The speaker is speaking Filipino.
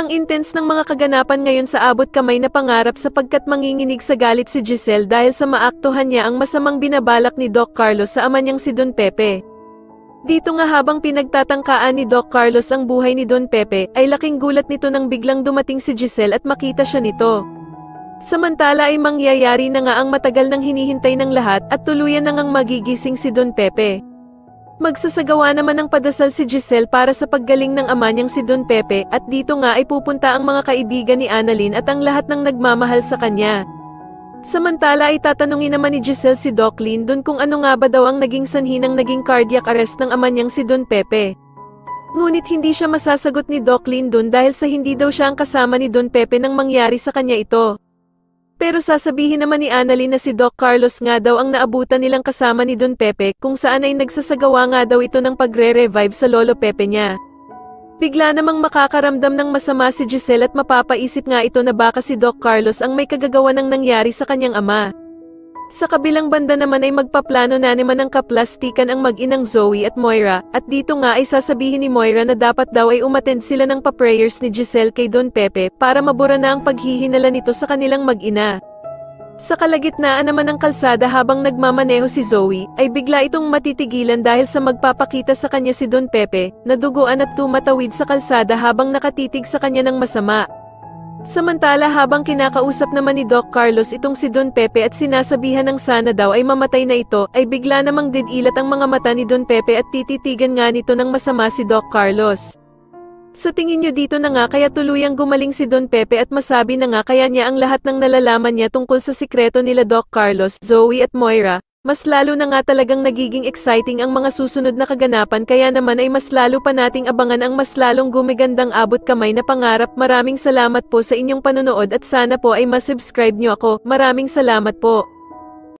Ang intense ng mga kaganapan ngayon sa abot kamay na pangarap sapagkat manginginig sa galit si Giselle dahil sa maaktuhan niya ang masamang binabalak ni Doc Carlos sa ama niyang si Don Pepe. Dito nga habang pinagtatangkaan ni Doc Carlos ang buhay ni Don Pepe, ay laking gulat nito nang biglang dumating si Giselle at makita siya nito. Samantala ay mangyayari na nga ang matagal nang hinihintay ng lahat at tuluyan na ngang magigising si Don Pepe. Magsasagawa naman ng padasal si Giselle para sa paggaling ng ama niyang si Don Pepe at dito nga ay pupunta ang mga kaibigan ni Annalyn at ang lahat ng nagmamahal sa kanya. Samantala ay tatanungin naman ni Giselle si Doc Lindon kung ano nga ba daw ang naging sanhi ng naging cardiac arrest ng ama niyang si Don Pepe. Ngunit hindi siya masasagot ni Doc Lindon dahil sa hindi daw siya ang kasama ni Don Pepe nang mangyari sa kanya ito. Pero sasabihin naman ni Annalyn na si Doc Carlos nga daw ang naabutan nilang kasama ni Don Pepe kung saan ay nagsasagawa nga daw ito ng pagre-revive sa lolo Pepe niya. Bigla namang makakaramdam ng masama si Giselle at mapapaisip nga ito na baka si Doc Carlos ang may kagagawa ng nangyari sa kanyang ama. Sa kabilang banda naman ay magpaplano na naman ng kaplastikan ang mag-inang Zoe at Moira at dito nga ay sasabihin ni Moira na dapat daw ay umattend sila ng pa-prayers ni Giselle kay Don Pepe para mabura na ang paghihinala nito sa kanilang mag-ina. Sa kalagitnaan naman ng kalsada habang nagmamaneho si Zoe, ay bigla itong matitigilan dahil sa magpapakita sa kanya si Don Pepe, na duguan at tumatawid sa kalsada habang nakatitig sa kanya ng masama. Samantala habang kinakausap naman ni Doc Carlos itong si Don Pepe at sinasabihan ng sana daw ay mamatay na ito, ay bigla namang didilat ang mga mata ni Don Pepe at tititigan nga nito ng masama si Doc Carlos. Sa tingin nyo dito na nga kaya tuluyang gumaling si Don Pepe at masabi na nga kaya niya ang lahat ng nalalaman niya tungkol sa sikreto nila Doc Carlos, Zoe at Moira, mas lalo na nga talagang nagiging exciting ang mga susunod na kaganapan kaya naman ay mas lalo pa nating abangan ang mas lalong gumigandang abot kamay na pangarap. Maraming salamat po sa inyong panonood at sana po ay masubscribe nyo ako. Maraming salamat po.